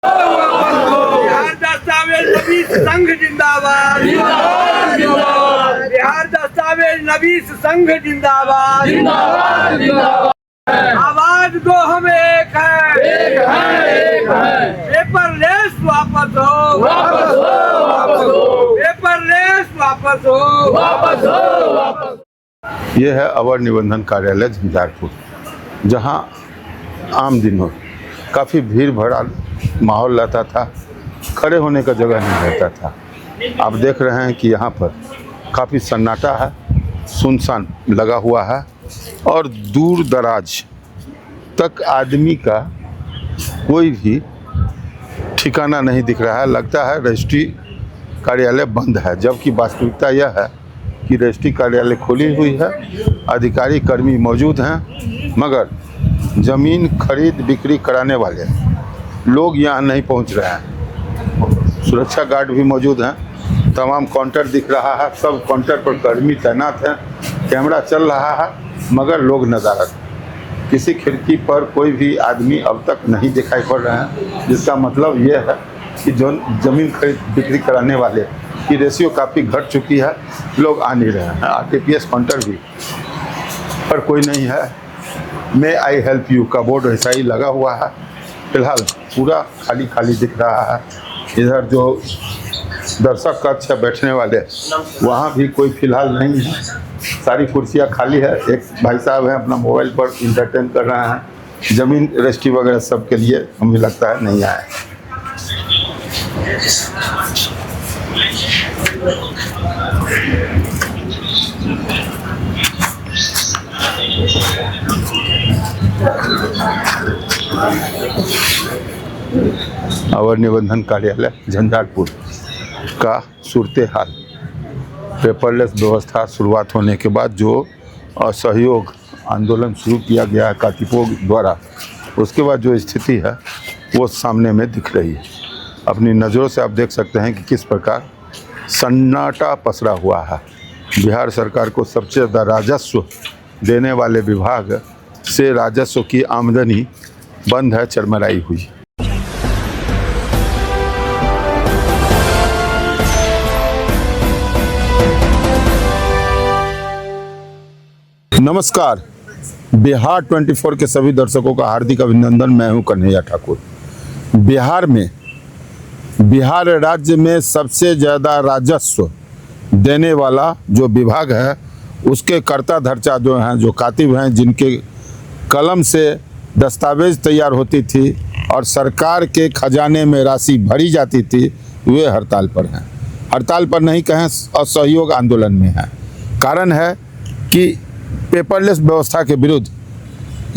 बिहार दस्तावेज नवीस संघ जिंदाबाद, बिहार दस्तावेज नवीस संघ जिंदाबाद, आवाज दो हम एक है, पेपरलेस वापस हो, पेपरलेस वापस हो। ये है अवर निबंधन कार्यालय झंझारपुर, जहां आम दिनों काफ़ी भीड़ भरा माहौल रहता था, खड़े होने का जगह नहीं रहता था। आप देख रहे हैं कि यहाँ पर काफ़ी सन्नाटा है, सुनसान लगा हुआ है और दूर दराज तक आदमी का कोई भी ठिकाना नहीं दिख रहा है। लगता है रजिस्ट्री कार्यालय बंद है, जबकि वास्तविकता यह है कि रजिस्ट्री कार्यालय खुली हुई है, अधिकारी कर्मी मौजूद हैं, मगर ज़मीन खरीद बिक्री कराने वाले लोग यहाँ नहीं पहुँच रहे हैं। सुरक्षा गार्ड भी मौजूद हैं, तमाम काउंटर दिख रहा है, सब काउंटर पर कर्मी तैनात हैं, कैमरा चल रहा है, मगर लोग नज़ारत। किसी खिड़की पर कोई भी आदमी अब तक नहीं दिखाई पड़ रहे हैं, जिसका मतलब ये है कि जो ज़मीन खरीद बिक्री कराने वाले की रेशियो काफ़ी घट चुकी है, लोग आ नहीं रहे हैं। आरटीपीएस काउंटर भी पर कोई नहीं है। मे आई हेल्प यू का बोर्ड ऐसा ही लगा हुआ है। फिलहाल पूरा खाली खाली दिख रहा है। इधर जो दर्शक कक्ष है बैठने वाले, वहाँ भी कोई फिलहाल नहीं है, सारी कुर्सियाँ खाली है। एक भाई साहब हैं अपना मोबाइल पर इंटरटेन कर रहे हैं। ज़मीन रजिस्ट्री वगैरह सब के लिए हमें लगता है नहीं आए। अवर निबंधन कार्यालय झंझारपुर का सूरत हाल, पेपरलेस व्यवस्था शुरुआत होने के बाद जो असहयोग आंदोलन शुरू किया गया है कातिपों द्वारा, उसके बाद जो स्थिति है वो सामने में दिख रही है। अपनी नज़रों से आप देख सकते हैं कि किस प्रकार सन्नाटा पसरा हुआ है। बिहार सरकार को सबसे ज़्यादा राजस्व देने वाले विभाग से राजस्व की आमदनी बंद है, चरमराई हुई। नमस्कार, बिहार 24 के सभी दर्शकों का हार्दिक अभिनंदन। मैं हूं कन्हैया ठाकुर। बिहार राज्य में सबसे ज़्यादा राजस्व देने वाला जो विभाग है, उसके कर्ता धर्ता जो हैं, जो कातिब हैं, जिनके कलम से दस्तावेज तैयार होती थी और सरकार के खजाने में राशि भरी जाती थी, वे हड़ताल पर हैं। हड़ताल पर नहीं कहें, असहयोग आंदोलन में हैं। कारण है कि पेपरलेस व्यवस्था के विरुद्ध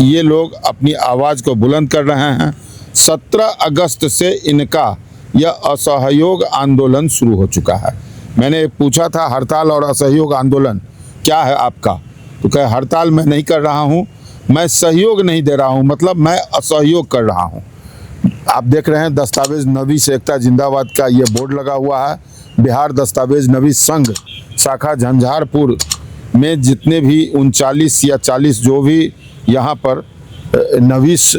ये लोग अपनी आवाज़ को बुलंद कर रहे हैं। 17 अगस्त से इनका यह असहयोग आंदोलन शुरू हो चुका है। मैंने पूछा था हड़ताल और असहयोग आंदोलन क्या है आपका, तो कहे हड़ताल मैं नहीं कर रहा हूँ, मैं सहयोग नहीं दे रहा हूँ, मतलब मैं असहयोग कर रहा हूँ। आप देख रहे हैं दस्तावेज नवीस एकता जिंदाबाद का ये बोर्ड लगा हुआ है। बिहार दस्तावेज नवीस संघ शाखा झंझारपुर में जितने भी 39 या 40 जो भी यहाँ पर नवीस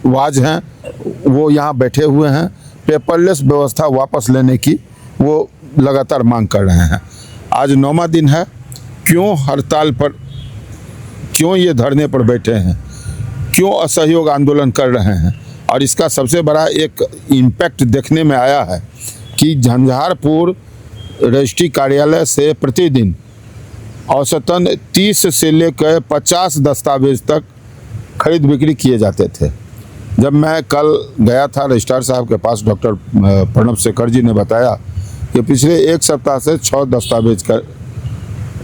वाज हैं, वो यहाँ बैठे हुए हैं। पेपरलेस व्यवस्था वापस लेने की वो लगातार मांग कर रहे हैं। आज 9वां दिन है। क्यों हड़ताल पर, क्यों ये धरने पर बैठे हैं, क्यों असहयोग आंदोलन कर रहे हैं? और इसका सबसे बड़ा एक इम्पैक्ट देखने में आया है कि झंझारपुर रजिस्ट्री कार्यालय से प्रतिदिन औसतन 30 से लेकर 50 दस्तावेज तक खरीद बिक्री किए जाते थे। जब मैं कल गया था रजिस्ट्रार साहब के पास, डॉक्टर प्रणव शेखर जी ने बताया कि पिछले एक सप्ताह से 6 दस्तावेज का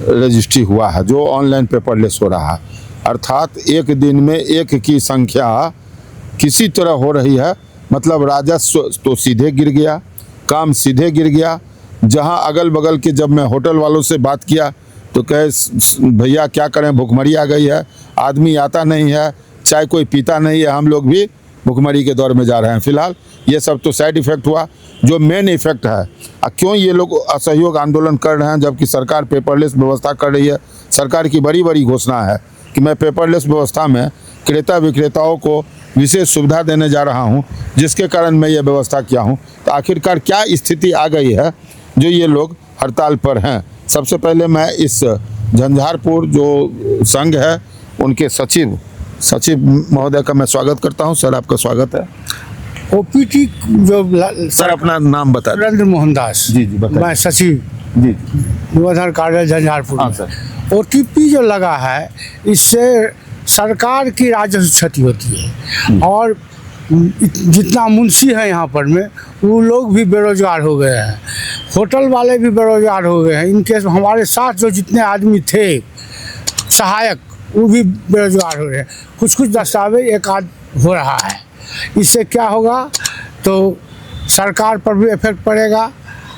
रजिस्ट्री हुआ है, जो ऑनलाइन पेपरलेस हो रहा है। अर्थात एक दिन में एक की संख्या किसी तरह हो रही है, मतलब राजस्व तो सीधे गिर गया, काम सीधे गिर गया। जहां अगल बगल के, जब मैं होटल वालों से बात किया तो कहे भैया क्या करें, भुखमरी आ गई है, आदमी आता नहीं है, चाय कोई पीता नहीं है, हम लोग भी भुखमरी के दौर में जा रहे हैं। फिलहाल ये सब तो साइड इफ़ेक्ट हुआ। जो मेन इफ़ेक्ट है, क्यों ये लोग असहयोग आंदोलन कर रहे हैं जबकि सरकार पेपरलेस व्यवस्था कर रही है? सरकार की बड़ी बड़ी घोषणा है कि मैं पेपरलेस व्यवस्था में क्रेता विक्रेताओं को विशेष सुविधा देने जा रहा हूं, जिसके कारण मैं ये व्यवस्था किया हूं। तो आखिरकार क्या स्थिति आ गई है जो ये लोग हड़ताल पर हैं। सबसे पहले मैं इस झंझारपुर जो संघ है उनके सचिव महोदय का मैं स्वागत करता हूं। सर, आपका स्वागत है। ओपीटी जो सर, अपना नाम बता दें। नरेंद्र मोहन दास। जी बताइए। मैं सचिव जी युवाधर कार्यालय झंझारपुर। हाँ में। सर। ओटीपी जो लगा है, इससे सरकार की राजस्व क्षति होती है और जितना मुंशी है यहाँ पर में, वो लोग भी बेरोजगार हो गए हैं, होटल वाले भी बेरोजगार हो गए हैं। इनके हमारे साथ जो जितने आदमी थे सहायक, वो भी बेरोजगार हो रहे हैं। कुछ दस्तावेज एक आध हो रहा है। इससे क्या होगा, तो सरकार पर भी इफेक्ट पड़ेगा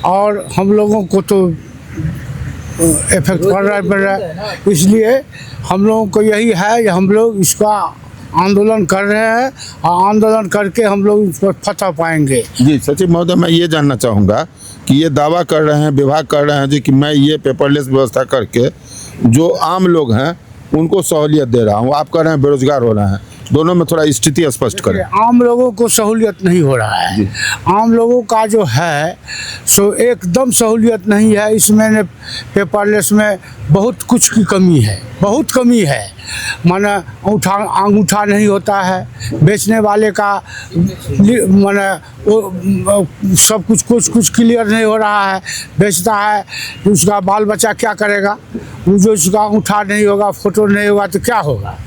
और हम लोगों को तो इफेक्ट पड़ रहा है। इसलिए हम लोगों को यही है कि हम लोग इसका आंदोलन कर रहे हैं और आंदोलन करके हम लोग इस पर फतह पाएंगे। जी सचिव महोदय, मैं ये जानना चाहूँगा कि ये दावा कर रहे हैं, विभाग कर रहे हैं जी कि मैं ये पेपरलेस व्यवस्था करके जो आम लोग हैं उनको सहूलियत दे रहा हूँ, आप कह रहे हैं बेरोजगार हो रहे हैं। दोनों में थोड़ा स्थिति स्पष्ट करें। आम लोगों को सहूलियत नहीं हो रहा है। आम लोगों का जो है सो एकदम सहूलियत नहीं है। इसमें पेपरलेस में बहुत कुछ की कमी है, बहुत कमी है। माने अंगूठा नहीं होता है, बेचने वाले का माने सब कुछ क्लियर नहीं हो रहा है। बेचता है तो उसका बाल बच्चा क्या करेगा, वो जो उसका अंगूठा नहीं होगा, फोटो नहीं होगा तो क्या होगा।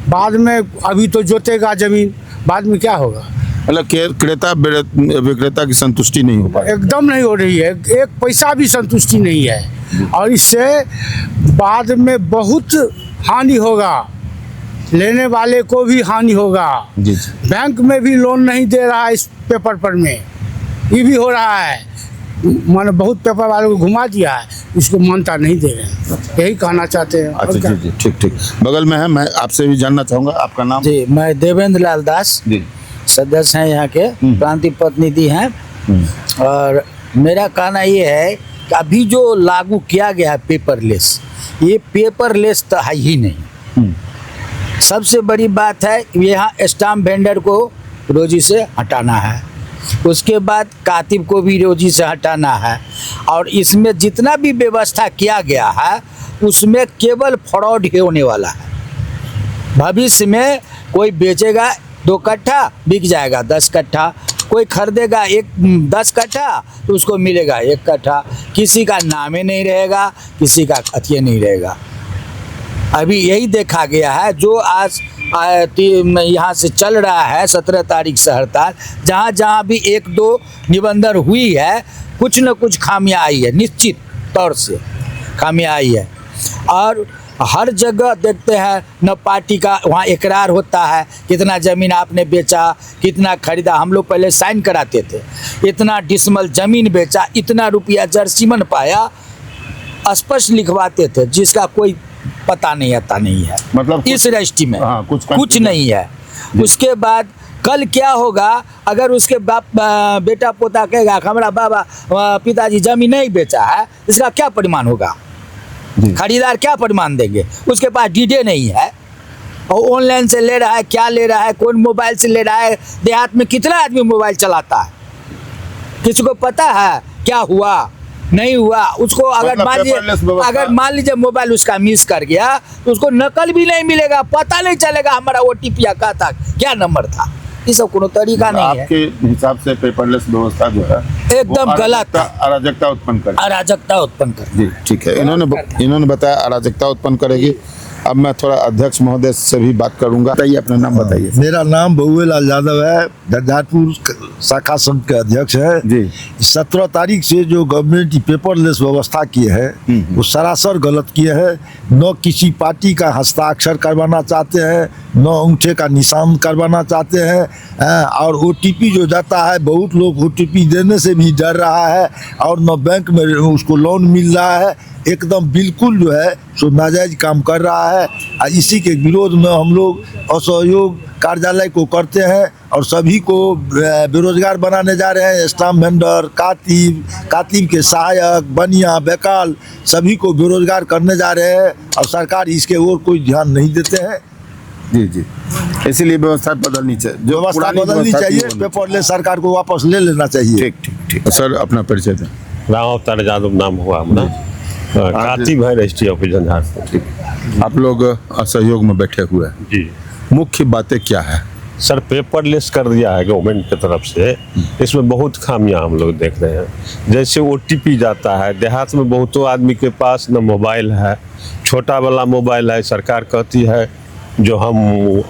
बाद में अभी तो जोतेगा ज़मीन, बाद में क्या होगा। मतलब क्रेता विक्रेता की संतुष्टि नहीं हो पाई, एकदम नहीं हो रही है। एक पैसा भी संतुष्टि नहीं है और इससे बाद में बहुत हानि होगा, लेने वाले को भी हानि होगा। जी। बैंक में भी लोन नहीं दे रहा है इस पेपर पर में, ये भी हो रहा है। मैंने बहुत पेपर वालों को घुमा दिया है, इसको मान्यता नहीं दे रहे हैं। यही कहना चाहते हैं। अच्छा जी, ठीक। बगल में है, मैं आपसे भी जानना चाहूँगा, आपका नाम। जी, मैं देवेंद्र लाल दास जी, सदस्य हैं यहाँ के, प्रांतीय प्रतिनिधि हैं। और मेरा कहना ये है कि अभी जो लागू किया गया है पेपरलेस, ये पेपरलेस तो है ही नहीं। सबसे बड़ी बात है यहाँ स्टाम्प वेंडर को रोजी से हटाना है, उसके बाद कातिब को भी रोजी से हटाना है। और इसमें जितना भी व्यवस्था किया गया है उसमें केवल फ्रॉड ही होने वाला है। भविष्य में कोई बेचेगा 2 कट्ठा, बिक जाएगा 10 कट्ठा। कोई खरीदेगा 10 कट्ठा तो उसको मिलेगा 1 कट्ठा। किसी का नामे नहीं रहेगा, किसी का अथिये नहीं रहेगा। अभी यही देखा गया है जो आज यहाँ से चल रहा है 17 तारीख से हड़ताल। जहाँ भी 1-2 निबंधन हुई है, कुछ न कुछ खामियां आई है, निश्चित तौर से खामियां आई है। और हर जगह देखते हैं न पार्टी का वहाँ इकरार होता है, कितना ज़मीन आपने बेचा, कितना खरीदा। हम लोग पहले साइन कराते थे, इतना डिसमल ज़मीन बेचा, इतना रुपया जर्सीमन पाया, स्पष्ट लिखवाते थे, जिसका कोई पता नहीं आता नहीं है। मतलब इस रजिस्ट्री में हाँ, कुछ नहीं है। उसके बाद कल क्या होगा, अगर उसके बेटा पोता कहेगा हमारा बाबा पिताजी जमीन नहीं बेचा है, इसका क्या परिमाण होगा। खरीदार क्या परिमाण देंगे, उसके पास डीडे नहीं है और ऑनलाइन से ले रहा है, क्या ले रहा है, कौन मोबाइल से ले रहा है। देहात में कितना आदमी मोबाइल चलाता है, किसी को पता है क्या हुआ नहीं हुआ। उसको अगर मान लीजिए मोबाइल उसका मिस कर गया तो उसको नकल भी नहीं मिलेगा, पता नहीं चलेगा हमारा ओटीपी का था, क्या नंबर था। ये सब कोनो तरीका नहीं है। आपके हिसाब से पेपरलेस व्यवस्था जो है एकदम गलत, अराजकता उत्पन्न करेगी। अराजकता उत्पन्न कर। जी ठीक है, इन्होंने बताया अराजकता उत्पन्न करेगी। अब मैं थोड़ा अध्यक्ष महोदय से भी बात करूंगा। बताइए, अपना नाम बताइए। मेरा नाम बहुएलाल यादव है, झंझारपुर शाखा संघ के अध्यक्ष है जी। 17 तारीख से जो गवर्नमेंट पेपरलेस व्यवस्था किए है वो सरासर गलत किए हैं। न किसी पार्टी का हस्ताक्षर करवाना चाहते हैं, न अंगूठे का निशान करवाना चाहते हैं। और ओटीपी जो जाता है, बहुत लोग ओटीपी देने से भी डर रहा है और न बैंक में उसको लोन मिल रहा है। एकदम बिल्कुल जो है सो नाजायज काम कर रहा है। इसी के विरोध में हम लोग असहयोग कार्यालय को करते हैं और सभी को बेरोजगार बनाने जा रहे हैं। स्टाम्प वेंडर, कातिब के सहायक, बनिया, बेकाल सभी को बेरोजगार करने जा रहे हैं और सरकार इसके ओर कोई ध्यान नहीं देते हैं। जी जी, इसलिए व्यवस्था बदलनी चाहिए, जो व्यवस्था पुरानी बदलनी व्यवस्था थी, चाहिए, वो बदलनी पेपरलेस सरकार को वापस ले लेना चाहिए। ठीक ठीक ठीक। सर अपना परिचय दें। राम अवतार यादव नाम हुआ हमारा, कातिब है रजिस्ट्री ऑफिस झंझारपुर। आप लोग असहयोग में बैठे हुए हैं, जी मुख्य बातें क्या है? सर, पेपरलेस कर दिया है गवर्नमेंट की तरफ से, इसमें बहुत खामियां हम लोग देख रहे हैं। जैसे OTP जाता है, देहात में बहुतों आदमी के पास न मोबाइल है, छोटा वाला मोबाइल है, सरकार कहती है जो हम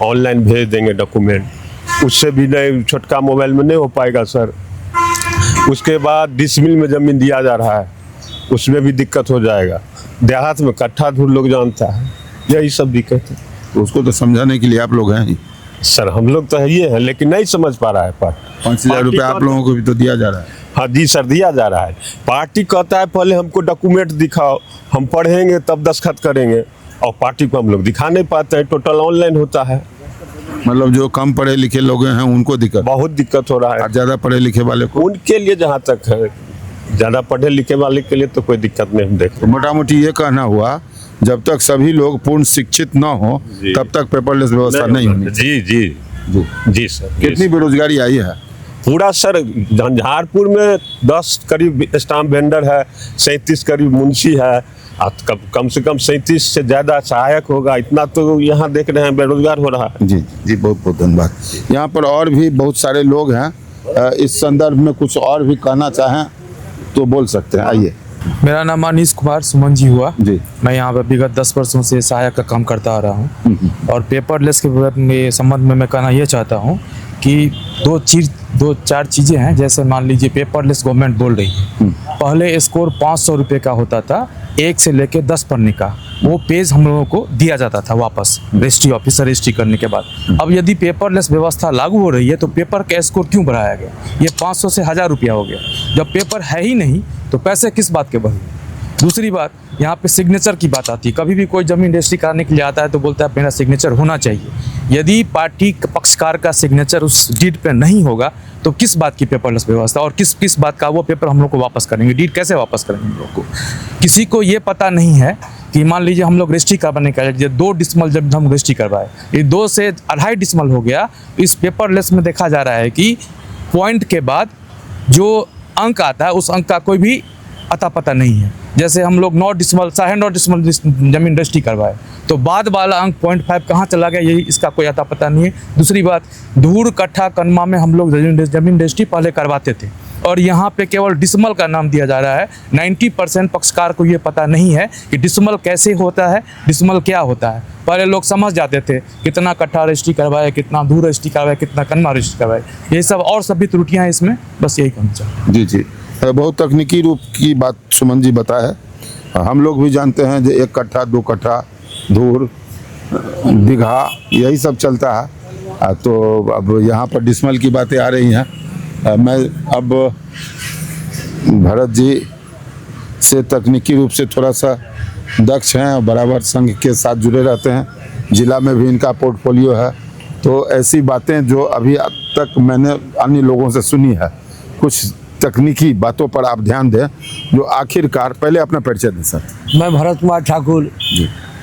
ऑनलाइन भेज देंगे डॉक्यूमेंट, उससे भी नहीं, छोटका मोबाइल में नहीं हो पाएगा सर। उसके बाद डिसमिल में ज़मीन दिया जा रहा है, उसमें भी दिक्कत हो जाएगा। देहात में कट्ठा धूर लोग जानता है, यही सब दिक्कत है। तो उसको तो समझाने के लिए आप लोग हैं ही। सर हम लोग तो है ये हैं, लेकिन नहीं समझ पा रहा है पार्टी। 5,000 रुपये आप लोगों को भी तो दिया जा रहा है। हाँ जी सर, दिया जा रहा है। पार्टी कहता है पहले हमको डॉक्यूमेंट दिखाओ, हम पढ़ेंगे तब दस्तखत करेंगे, और पार्टी को हम लोग दिखा नहीं पाते हैं, टोटल ऑनलाइन होता है। मतलब जो कम पढ़े लिखे लोग हैं उनको दिक्कत, बहुत दिक्कत हो रहा है। और ज़्यादा पढ़े लिखे वाले को उनके लिए जहाँ तक है, ज़्यादा पढ़े लिखे वाले के लिए तो कोई दिक्कत नहीं हम देख तो मोटा मोटी ये कहना हुआ, जब तक सभी लोग पूर्ण शिक्षित न हो जी। तब तक पेपरलेस व्यवस्था नहीं होनी। जी जी जी। जी सर। कितनी बेरोजगारी आई है? पूरा सर झंझारपुर में 10 करीब स्टाम्प वेंडर है, 37 करीब मुंशी है, कम से कम 37 से ज़्यादा सहायक होगा। इतना तो यहाँ देख रहे हैं बेरोजगार हो रहा है। जी जी, बहुत बहुत धन्यवाद। यहाँ पर और भी बहुत सारे लोग हैं, इस संदर्भ में कुछ और भी कहना चाहें तो बोल सकते हैं, आइए। मेरा नाम अनीश कुमार सुमन जी हुआ जी। मैं यहाँ पर विगत 10 वर्षों से सहायक का काम करता आ रहा हूँ। और पेपरलेस के संबंध में मैं कहना ये चाहता हूँ कि दो चार चीज़ें हैं। जैसे मान लीजिए पेपरलेस गवर्नमेंट बोल रही है, पहले स्कोर 500 रुपये का होता था, 1 से लेकर 10 पढ़ने का, वो पेज हम लोगों को दिया जाता था वापस रजिस्ट्री ऑफिसर रजिस्ट्री करने के बाद। अब यदि पेपरलेस व्यवस्था लागू हो रही है तो पेपर का स्कोर क्यों बढ़ाया गया? ये 500 से 1000 रुपया हो गया। जब पेपर है ही नहीं तो पैसे किस बात के बढ़े? दूसरी बात, यहाँ पे सिग्नेचर की बात आती है। कभी भी कोई जमीन रजिस्ट्री कराने के लिए आता है तो बोलता है मेरा सिग्नेचर होना चाहिए। यदि पार्टी पक्षकार का सिग्नेचर उस डीड पे नहीं होगा तो किस बात की पेपरलेस व्यवस्था, और किस बात का वो पेपर हम लोग को वापस करेंगे? डीड कैसे वापस करेंगे हम लोग को? किसी को ये पता नहीं है कि मान लीजिए हम लोग रजिस्ट्री करवाने का 2 डिसमल जब हम रजिस्ट्री करवाए, ये 2 से 2.5 डिसमल हो गया। इस पेपरलेस में देखा जा रहा है कि पॉइंट के बाद जो अंक आता है उस अंक का कोई भी अता पता नहीं है। जैसे हम लोग 9 डिसमल 9.5 डिसमल जमीन रजिस्ट्री करवाए तो बाद वाला अंक 0.5 कहाँ चला गया, यही इसका कोई अता पता नहीं है। दूसरी बात, धूर कट्ठा कनमा में हम लोग जमीन रजिस्ट्री पहले करवाते थे और यहाँ पे केवल डिसमल का नाम दिया जा रहा है। 90% पक्षकार को ये पता नहीं है कि डिसमल कैसे होता है, डिसमल क्या होता है। पहले लोग समझ जाते थे कितना कट्ठा रजिस्ट्री करवाए, कितना धूर रजिस्ट्री करवाए, कितना कनमा रजिस्ट्री करवाए, यही सब और सब भी त्रुटियाँ हैं इसमें। बस यही कहना चाहूँ। जी जी, बहुत तकनीकी रूप की बात सुमन जी बताया है। हम लोग भी जानते हैं जो 1 कट्ठा 2 कट्ठा धूर बीघा यही सब चलता है। तो अब यहाँ पर डिसमल की बातें आ रही हैं। मैं अब भरत जी से तकनीकी रूप से थोड़ा सा दक्ष हैं और बराबर संघ के साथ जुड़े रहते हैं, जिला में भी इनका पोर्टफोलियो है। तो ऐसी बातें जो अभी तक मैंने अन्य लोगों से सुनी है, कुछ तकनीकी बातों पर आप ध्यान दें जो आखिरकार, पहले अपना परिचय दें सर। मैं भरत कुमार ठाकुर,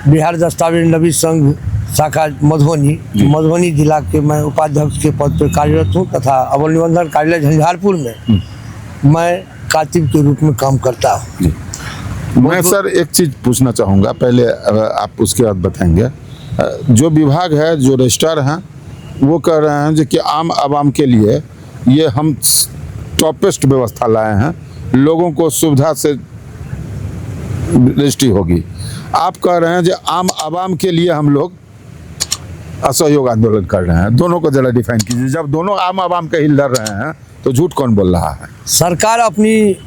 बिहार दस्तावेज नवीस संघ शाखा मधुबनी जिला के मैं उपाध्यक्ष के पद पर कार्यरत हूँ तथा अवर निबंधन कार्यालय झंझारपुर में मैं कातिब के रूप में काम करता हूँ। मैं सर एक चीज़ पूछना चाहूँगा, पहले आप उसके बाद बताएंगे। जो विभाग है, जो रजिस्ट्रार हैं, वो कह रहे हैं जो कि आम आवाम के लिए ये हम टॉपेस्ट व्यवस्था लाए हैं, लोगों को सुविधा से रजिस्ट्री होगी। आप कह रहे हैं जो आम आवाम के लिए हम लोग असहयोग आंदोलन कर रहे हैं। दोनों को जरा डिफाइन कीजिए। जब दोनों आम आवाम के ही लड़ रहे हैं तो झूठ कौन बोल रहा है?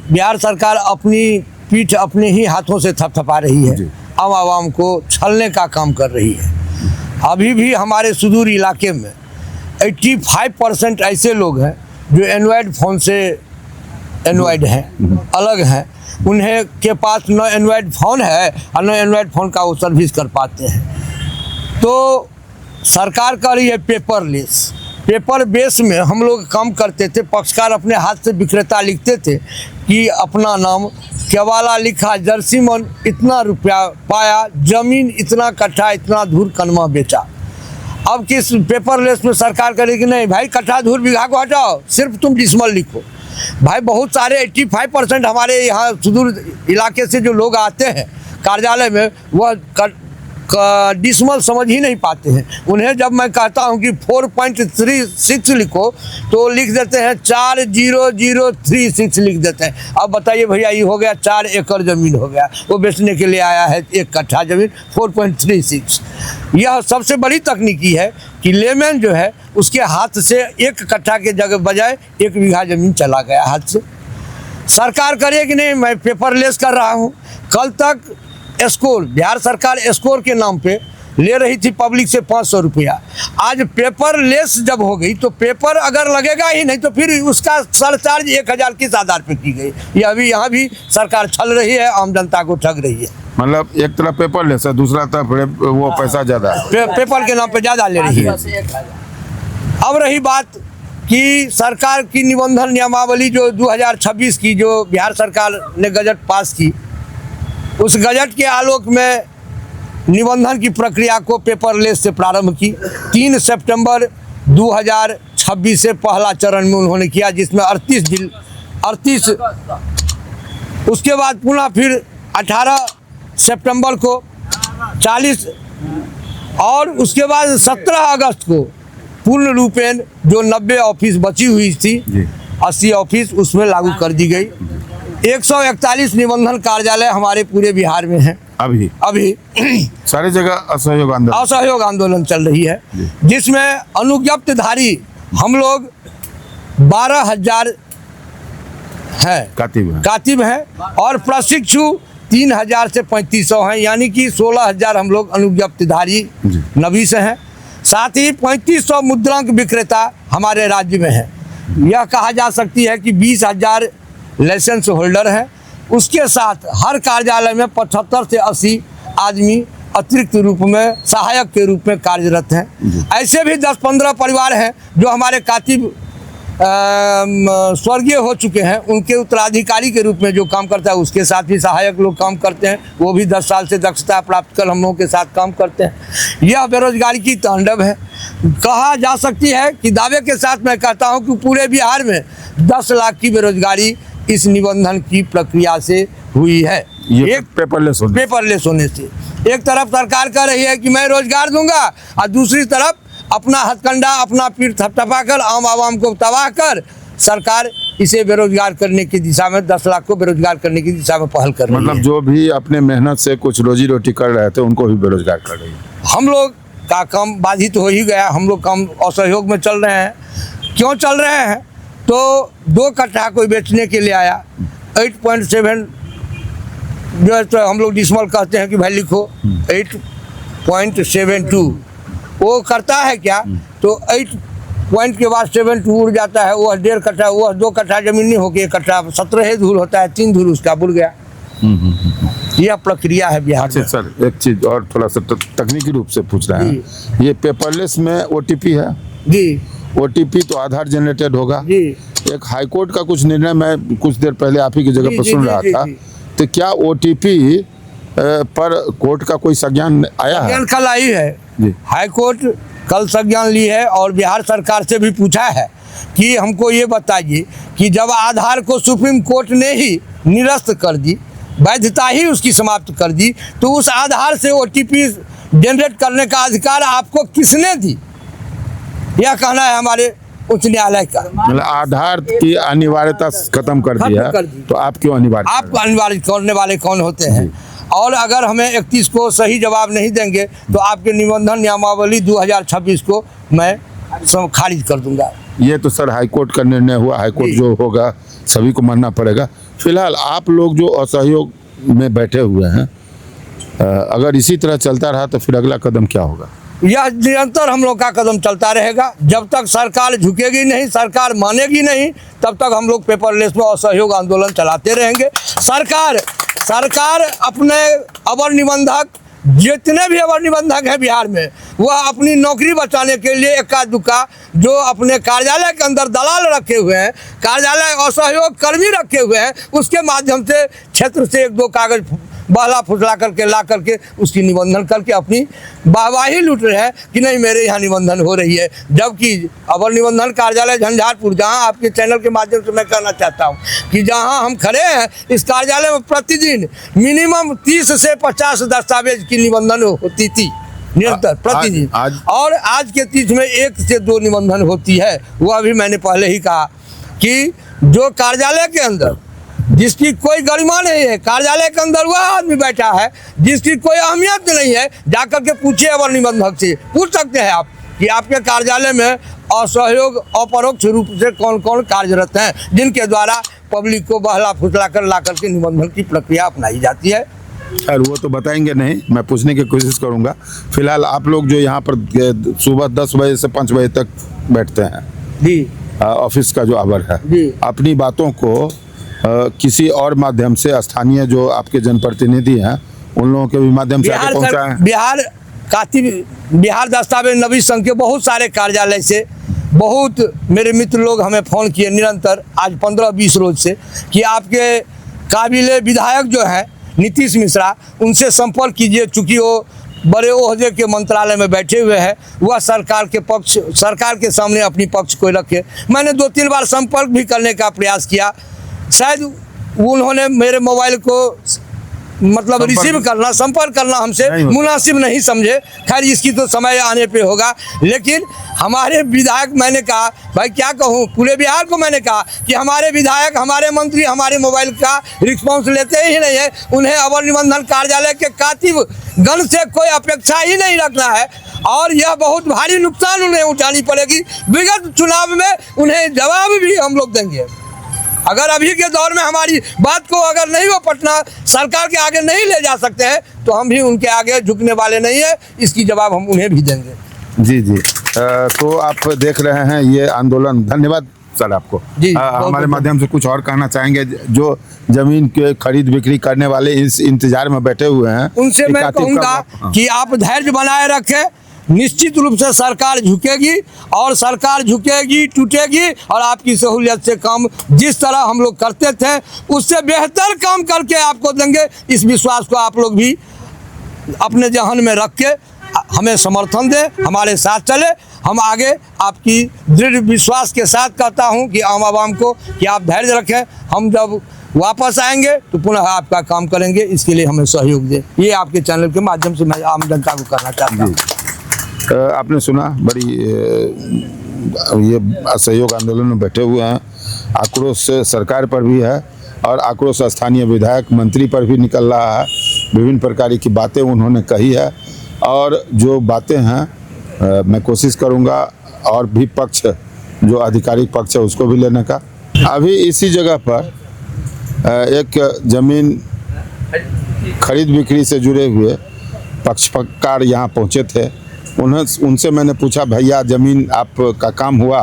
बिहार सरकार अपनी पीठ अपने ही हाथों से थपथपा रही है, आम आवाम को छलने का काम कर रही है। अभी भी हमारे सुदूर इलाके में 85% ऐसे लोग हैं जो एंड्रॉयड फ़ोन से एंड्रॉयड हैं, अलग हैं। उन्हें के पास न एंड्रॉयड फ़ोन है और न एंड्रॉयड फ़ोन का वो सर्विस कर पाते हैं। तो सरकार कर रही है पेपरलेस। पेपर बेस में हम लोग काम करते थे, पक्षकार अपने हाथ से विक्रेता लिखते थे कि अपना नाम केवाला लिखा, जर्सी मन इतना रुपया पाया, ज़मीन इतना कट्ठा इतना धूर कनमा बेचा। अब किस पेपरलेस में सरकार करेगी? नहीं भाई, कट्ठा धूर बीघा को हटाओ, सिर्फ तुम डिसमल लिखो। भाई बहुत सारे 85% हमारे यहाँ सुदूर इलाके से जो लोग आते हैं कार्यालय में, वह डिसमल समझ ही नहीं पाते हैं। उन्हें जब मैं कहता हूं कि 4.36 लिखो तो लिख देते हैं 40036 लिख देते हैं। अब बताइए भैया, ये हो गया 4 एकड़ ज़मीन हो गया, वो बेचने के लिए आया है 1 कट्ठा ज़मीन 4.36। यह सबसे बड़ी तकनीकी है कि लेमैन जो है उसके हाथ से 1 कट्ठा के जगह बजाय 1 बीघा ज़मीन चला गया हाथ से। सरकार करे कि नहीं, मैं पेपरलेस कर रहा हूँ। कल तक स्कोर, बिहार सरकार स्कोर के नाम पे ले रही थी पब्लिक से 500 रुपया। आज पेपरलेस जब हो गई तो पेपर अगर लगेगा ही नहीं तो फिर उसका सरचार्ज 1000 किस आधार पे की गई? ये अभी यहाँ भी सरकार छल रही है, आम जनता को ठग रही है। मतलब एक तरफ पेपरलेस है, दूसरा तरफ वो पैसा ज़्यादा है, पेपर के नाम पे ज़्यादा ले रही है। अब रही बात कि सरकार की निबंधन नियमावली जो 2026 की जो बिहार सरकार ने गजट पास की, उस गजट के आलोक में निबंधन की प्रक्रिया को पेपरलेस से प्रारंभ की। 3 सितंबर 2026 से पहला चरण में उन्होंने किया, जिसमें 38 उसके बाद पुनः फिर 18 सितंबर को 40 और उसके बाद 17 अगस्त को पूर्ण रूपेण जो 90 ऑफिस बची हुई थी, 80 ऑफिस उसमें लागू कर दी गई। 141 निबंधन कार्यालय हमारे पूरे बिहार में हैं अभी सारी जगह असहयोग आंदोलन चल रही है, जिसमें अनुज्ञप्तिधारी हम लोग 12,000 हैं, कातिब हैं और प्रशिक्षु 3,000 से 3,500 हैं, यानी कि 16,000 हम लोग अनुज्ञप्तिधारी नवीस हैं। साथ ही 3,500 मुद्रांक विक्रेता हमारे राज्य में हैं। यह कहा जा सकती है कि 20,000 लाइसेंस होल्डर हैं। उसके साथ हर कार्यालय में 75 से 80 आदमी अतिरिक्त रूप में सहायक के रूप में कार्यरत हैं। ऐसे भी 10-15 परिवार हैं जो हमारे कातिब स्वर्गीय हो चुके हैं, उनके उत्तराधिकारी के रूप में जो काम करता है उसके साथ भी सहायक लोग काम करते हैं। वो भी 10 साल से दक्षता प्राप्त कर हम लोगों के साथ काम करते हैं। यह बेरोजगारी की तांडव है। कहा जा सकती है कि दावे के साथ मैं कहता हूं कि पूरे बिहार में 10 लाख की बेरोजगारी इस निबंधन की प्रक्रिया से हुई है। एक पेपरलेस होने से एक तरफ सरकार कह रही है कि मैं रोजगार दूंगा और दूसरी तरफ अपना हथकंडा, अपना पीठ थपथपाकर आम आवाम को तबाह कर सरकार इसे बेरोजगार करने की दिशा में 10 लाख को बेरोजगार करने की दिशा में पहल कर रही है। मतलब जो भी अपने मेहनत से कुछ रोजी रोटी कर रहे थे उनको भी बेरोजगार कर रही है। हम लोग का काम बाधित हो ही गया। हम लोग काम असहयोग में चल रहे हैं। क्यों चल रहे हैं? तो 2 कट्ठा कोई बेचने के लिए आया, 8.7 जो है तो हम लोग डिसमल कहते हैं कि भाई लिखो 8.72, वो करता है क्या? तो 8 पॉइंट के बाद 7 उड़ जाता है, वह 1.5 कट्ठा, वह 2 कट्ठा जमीन नहीं होगी 1 कट्ठा, 17 धूल होता है, 3 धूल उसका बुड़ गया। यह प्रक्रिया है बिहार में। सर एक चीज और थोड़ा सा तकनीकी रूप से पूछ रहे हैं, ये पेपरलेस में OTP है जी, OTP तो आधार जनरेटेड होगा जी। एक हाईकोर्ट का कुछ निर्णय मैं कुछ देर पहले आप ही की जगह पर सुन रहा था, तो क्या OTP पर कोर्ट का कोई संज्ञान आया है? कल आई है, हाईकोर्ट कल संज्ञान ली है और बिहार सरकार से भी पूछा है कि हमको ये बताइए कि जब आधार को सुप्रीम कोर्ट ने ही निरस्त कर दी, वैधता ही उसकी समाप्त कर दी, तो उस आधार से OTP जनरेट करने का अधिकार आपको किसने दी? यह कहना है हमारे उच्च न्यायालय का। मतलब आधार की अनिवार्यता खत्म कर दी है, तो आप क्यों अनिवार्य? आप अनिवार्य करने वाले कौन होते हैं? और अगर हमें 31 को सही जवाब नहीं देंगे तो आपके निबंधन नियमावली 2026 को मैं खारिज कर दूंगा। ये तो सर हाईकोर्ट का निर्णय हुआ, हाईकोर्ट जो होगा सभी को मानना पड़ेगा। फिलहाल आप लोग जो असहयोग में बैठे हुए हैं, अगर इसी तरह चलता रहा तो फिर अगला कदम क्या होगा? यह निरंतर हम लोग का कदम चलता रहेगा। जब तक सरकार झुकेगी नहीं, सरकार मानेगी नहीं, तब तक हम लोग पेपरलेस में असहयोग आंदोलन चलाते रहेंगे। सरकार अपने अवर निबंधक, जितने भी अवर निबंधक हैं बिहार में, वह अपनी नौकरी बचाने के लिए इक्का दुक्का जो अपने कार्यालय के अंदर दलाल रखे हुए हैं, कार्यालय असहयोग कर्मी रखे हुए हैं, उसके माध्यम से क्षेत्र से 1-2 कागज बहला फुसला करके ला करके उसकी निबंधन करके अपनी वाहवाही लूट रहे हैं कि नहीं मेरे यहाँ निबंधन हो रही है। जबकि अवर निबंधन कार्यालय झंझारपुर, जहाँ आपके चैनल के माध्यम से मैं कहना चाहता हूँ कि जहाँ हम खड़े हैं इस कार्यालय में प्रतिदिन मिनिमम 30 से 50 दस्तावेज की निबंधन होती थी निरंतर प्रतिदिन, और आज के 30 में 1 से 2 निबंधन होती है। वह भी मैंने पहले ही कहा कि जो कार्यालय के अंदर जिसकी कोई गरिमा नहीं है, कार्यालय के अंदर वह आदमी बैठा है जिसकी कोई अहमियत नहीं है, जाकर के पूछिए अवर निबंधक से, पूछ सकते हैं आप कि आपके कार्यालय में असहयोग अपरोक्ष रूप से कौन कौन कार्यरत हैं जिनके द्वारा पब्लिक को बहला फुसला कर ला करके निबंधन की प्रक्रिया अपनाई जाती है। खैर वो तो बताएंगे नहीं, मैं पूछने की कोशिश करूंगा। फिलहाल आप लोग जो यहाँ पर सुबह 10 बजे से 5 बजे तक बैठते हैं जी, ऑफिस का जो आवर है, जी। अपनी बातों को किसी और माध्यम से स्थानीय जो आपके जनप्रतिनिधि हैं उन लोगों के भी माध्यम से आगे पहुंचाएं। बिहार दस्तावेज नवीस संघ के बहुत सारे कार्यालय से बहुत मेरे मित्र लोग हमें फ़ोन किए निरंतर आज 15-20 रोज से कि आपके काबिले विधायक जो हैं नीतीश मिश्रा, उनसे संपर्क कीजिए, चूँकि वो बड़े ओहदे के मंत्रालय में बैठे हुए हैं, वह सरकार के सामने अपनी पक्ष को रखे। मैंने 2-3 बार संपर्क भी करने का प्रयास किया, शायद उन्होंने मेरे मोबाइल को मतलब रिसीव करना, संपर्क करना हमसे मुनासिब नहीं समझे। खैर इसकी तो समय आने पे होगा, लेकिन हमारे विधायक, मैंने कहा भाई क्या कहूँ, पूरे बिहार को मैंने कहा कि हमारे विधायक, हमारे मंत्री हमारे मोबाइल का रिस्पॉन्स लेते ही नहीं है। उन्हें अवर निबंधन कार्यालय के कातिब गण से कोई अपेक्षा ही नहीं रखना है और यह बहुत भारी नुकसान उन्हें उठानी पड़ेगी। विगत चुनाव में उन्हें जवाब भी हम लोग देंगे। अगर अभी के दौर में हमारी बात को अगर नहीं वो पटना सरकार के आगे नहीं ले जा सकते हैं तो हम भी उनके आगे झुकने वाले नहीं है, इसकी जवाब हम उन्हें भी देंगे। जी जी, तो आप देख रहे हैं ये आंदोलन। धन्यवाद सर आपको। जी, हमारे माध्यम से कुछ और कहना चाहेंगे जो जमीन के खरीद बिक्री करने वाले इस इंतजार में बैठे हुए हैं, उनसे मैं कहूँगा कि आप धैर्य बनाए रखें, निश्चित रूप से सरकार झुकेगी और सरकार झुकेगी, टूटेगी और आपकी सहूलियत से काम जिस तरह हम लोग करते थे उससे बेहतर काम करके आपको देंगे। इस विश्वास को आप लोग भी अपने जहन में रख के हमें समर्थन दें, हमारे साथ चले। हम आगे आपकी दृढ़ विश्वास के साथ कहता हूं कि आम आवाम को कि आप धैर्य रखें, हम जब वापस आएंगे तो पुनः आपका काम करेंगे, इसके लिए हमें सहयोग दें। ये आपके चैनल के माध्यम से मैं आम जनता को करना चाहता हूँ। आपने सुना, बड़ी ये असहयोग आंदोलन में बैठे हुए हैं, आक्रोश सरकार पर भी है और आक्रोश स्थानीय विधायक मंत्री पर भी निकल रहा है। विभिन्न प्रकार की बातें उन्होंने कही है और जो बातें हैं मैं कोशिश करूंगा और भी पक्ष जो आधिकारिक पक्ष है उसको भी लेने का। अभी इसी जगह पर एक ज़मीन खरीद बिक्री से जुड़े हुए पक्षकार यहाँ पहुँचे थे। उनसे मैंने पूछा भैया ज़मीन आपका काम हुआ?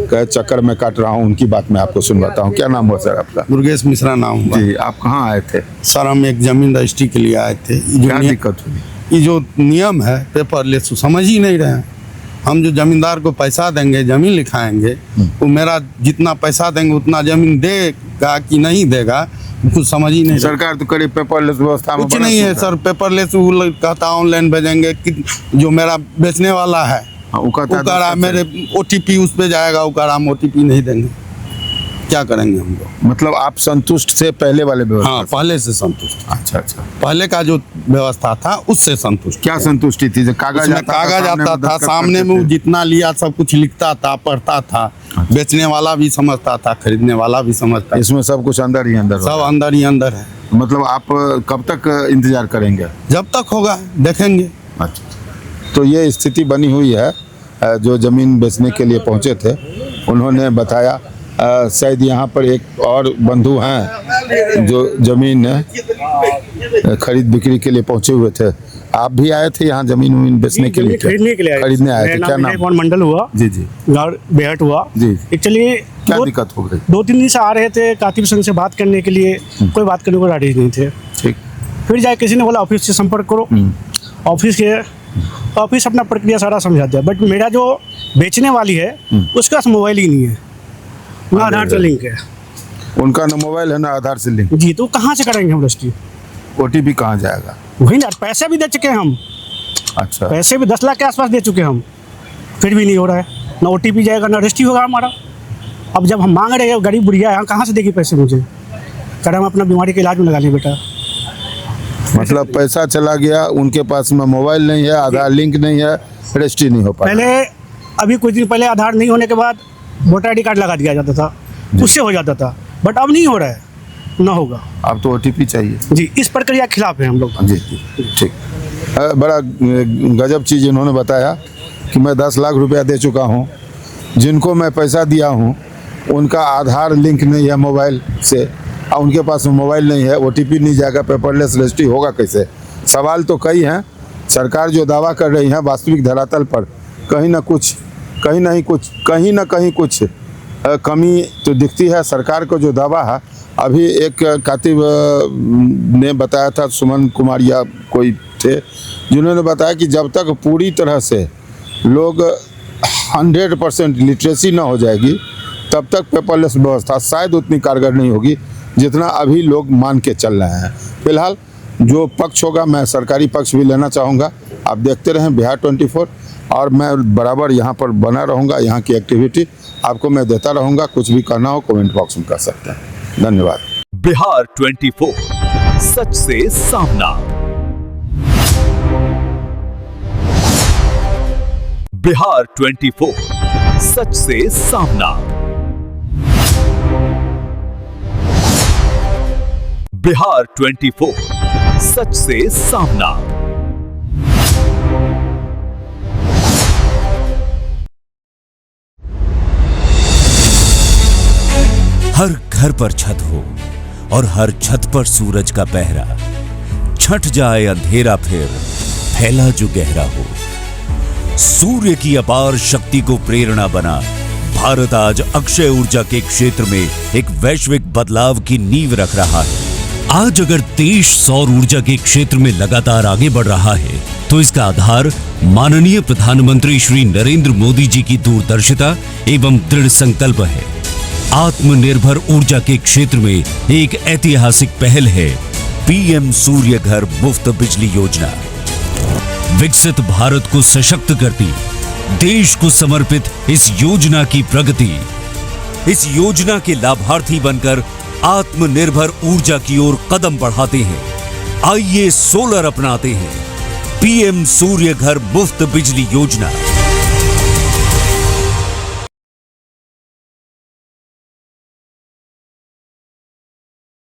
कहे चक्कर में काट रहा हूँ, उनकी बात मैं आपको सुनवाता हूँ। क्या नाम हुआ सर आपका? दुर्गेश मिश्रा नाम हुआ। जी, आप कहाँ आए थे? सर हम एक ज़मीन रजिस्ट्री के लिए आए थे। क्या दिक्कत हुई? ये जो नियम है पेपरलेस समझ ही नहीं रहे हैं। हम जो जमींदार को पैसा देंगे, ज़मीन लिखाएंगे, वो मेरा जितना पैसा देंगे उतना ज़मीन देगा कि नहीं देगा कुछ समझ ही नहीं। सरकार तो करीब पेपरलेस व्यवस्था में कुछ नहीं है सर। पेपरलेस वो कहता ऑनलाइन भेजेंगे कि जो मेरा बेचने वाला है वो कह मेरे OTP उस पे जाएगा, वो कह हम OTP नहीं देंगे। क्या करेंगे हम लोग? मतलब आप संतुष्ट थे पहले वाले व्यवस्था? हाँ, पहले से संतुष्ट। अच्छा अच्छा, पहले का जो व्यवस्था था उससे संतुष्ट। क्या संतुष्टि थी? जो कागज आता था सामने में, वो जितना लिया सब कुछ लिखता था, पढ़ता था। बेचने वाला भी समझता था, खरीदने वाला भी समझता। इसमें सब कुछ अंदर ही अंदर, सब अंदर ही अंदर है। मतलब आप कब तक इंतजार करेंगे? जब तक होगा देखेंगे। अच्छा, तो ये स्थिति बनी हुई है। जो ज़मीन बेचने के लिए पहुंचे थे उन्होंने बताया शायद यहाँ पर एक और बंधु हैं जो ज़मीन खरीद बिक्री के लिए पहुंचे हुए थे। आप भी आए थे यहाँ ज़मीन बेचने के लिए? खरीदने आए थे। क्या नाम? मंडल हुआ। जी जी, बेहट हुआ जी। एक्चुअली क्या दिक्कत हो गई? 2-3 दिन से आ रहे थे, कातिब संघ से बात करने के लिए, कोई बात करने को राजी नहीं थे। ठीक, फिर जाए किसी ने बोला ऑफिस से संपर्क करो। ऑफिस अपना प्रक्रिया सारा समझा दिया, बट मेरा जो बेचने वाली है उसका मोबाइल ही नहीं है, ना आधार से लिंक है। उनका ना मोबाइल है ना आधार से लिंक। जी, तो कहाँ से करेंगे हम रजिस्ट्री? ओटीपी कहाँ जाएगा? वही ना, पैसे भी दे चुके हैं हम, अच्छा, पैसे भी 10 लाख के आसपास दे चुके हैं हम, फिर भी नहीं हो रहा है। ना ओटीपी जाएगा ना रजिस्ट्री होगा हमारा। अब जब हम मांग रहे हैं, गरीब बुढ़िया है, कहाँ से देगी पैसे मुझे? कह रहा हम अपना बीमारी के इलाज में लगा लें बेटा। मतलब पैसा चला गया, उनके पास में मोबाइल नहीं है, आधार लिंक नहीं है, रजिस्ट्री नहीं हो पा रहा। पहले अभी कुछ दिन पहले आधार नहीं होने के बाद वोटर आई डी कार्ड लगा दिया जाता था, उससे हो जाता था, बट अब नहीं हो रहा है, ना होगा। अब तो ओटीपी चाहिए जी, इस प्रक्रिया के खिलाफ है हम लोग। जी। ठीक, बड़ा गजब चीज़ इन्होंने बताया कि मैं 10 लाख रुपया दे चुका हूँ, जिनको मैं पैसा दिया हूँ उनका आधार लिंक नहीं है मोबाइल से, और उनके पास मोबाइल नहीं है, ओटीपी नहीं जाएगा, पेपरलेस रजिस्ट्री होगा कैसे? सवाल तो कई हैं। सरकार जो दावा कर रही है, वास्तविक धरातल पर कहीं ना कहीं कुछ कमी तो दिखती है। सरकार को जो दावा है, अभी एक कातिब ने बताया था, सुमन कुमार या कोई थे, जिन्होंने बताया कि जब तक पूरी तरह से लोग 100% लिटरेसी ना हो जाएगी, तब तक पेपरलेस व्यवस्था शायद उतनी कारगर नहीं होगी जितना अभी लोग मान के चल रहे हैं। फिलहाल जो पक्ष होगा, मैं सरकारी पक्ष भी लेना चाहूँगा। आप देखते रहें बिहार 24, और मैं बराबर यहाँ पर बना रहूँगा। यहाँ की एक्टिविटी आपको मैं देता रहूँगा। कुछ भी करना हो कमेंट बॉक्स में कर सकते हैं। धन्यवाद। बिहार 24, सच से सामना। बिहार 24, सच से सामना। बिहार 24, सच से सामना। हर घर पर छत हो और हर छत पर सूरज का पहरा, छट जाए अंधेरा फिर फैला जो गहरा हो। सूर्य की अपार शक्ति को प्रेरणा बना भारत आज अक्षय ऊर्जा के क्षेत्र में एक वैश्विक बदलाव की नींव रख रहा है। आज अगर देश सौर ऊर्जा के क्षेत्र में लगातार आगे बढ़ रहा है, तो इसका आधार माननीय प्रधानमंत्री श्री नरेंद्र मोदी जी की दूरदर्शिता एवं दृढ़ संकल्प है। आत्मनिर्भर ऊर्जा के क्षेत्र में एक ऐतिहासिक पहल है पीएम सूर्य घर मुफ्त बिजली योजना। विकसित भारत को सशक्त करती, देश को समर्पित इस योजना की प्रगति। इस योजना के लाभार्थी बनकर आत्मनिर्भर ऊर्जा की ओर कदम बढ़ाते हैं। आइए सोलर अपनाते हैं। पीएम सूर्य घर मुफ्त बिजली योजना।